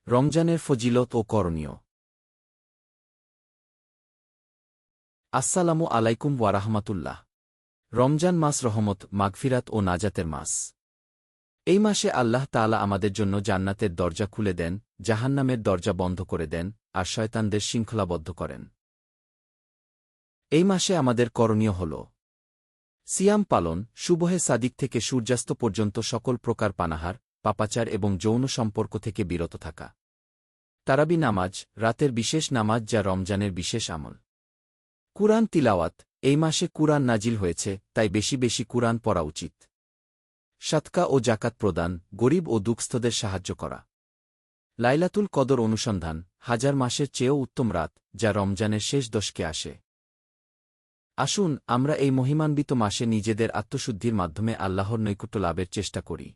রমজানের ফজিলত ও করণীয়। আসসালামু আলাইকুম ওয়া রাহমাতুল্লাহ। রমজান মাস রহমত, মাগফিরাত ও নাজাতের মাস। এই মাসে আল্লাহ তাআলা আমাদের জন্য জান্নাতের দরজা খুলে দেন, জাহান্নামের দরজা বন্ধ করে দেন, আর শয়তানদের শৃঙ্খলাবদ্ধ করেন। এই মাসে আমাদের করণীয় হল সিয়াম পালন, সুবহে সাদিক থেকে সূর্যাস্ত পর্যন্ত সকল প্রকার পানাহার, পাপাচার এবং যৌন সম্পর্ক থেকে বিরত থাকা। তারাবি নামাজ, রাতের বিশেষ নামাজ যা রমজানের বিশেষ আমল। কুরআন তিলাওয়াত, এই মাসে কুরআন নাজিল হয়েছে, তাই বেশি বেশি কুরআন পড়া উচিত। সাদকা ও জাকাত প্রদান, গরিব ও দুঃস্থদের সাহায্য করা। লাইলাতুল কদর অনুসন্ধান, হাজার মাসের চেয়েও উত্তম রাত, যা রমজানের শেষ দশকে আসে। আসুন আমরা এই মহিমান্বিত মাসে নিজেদের আত্মশুদ্ধির মাধ্যমে আল্লাহর নৈকট্য লাভের চেষ্টা করি।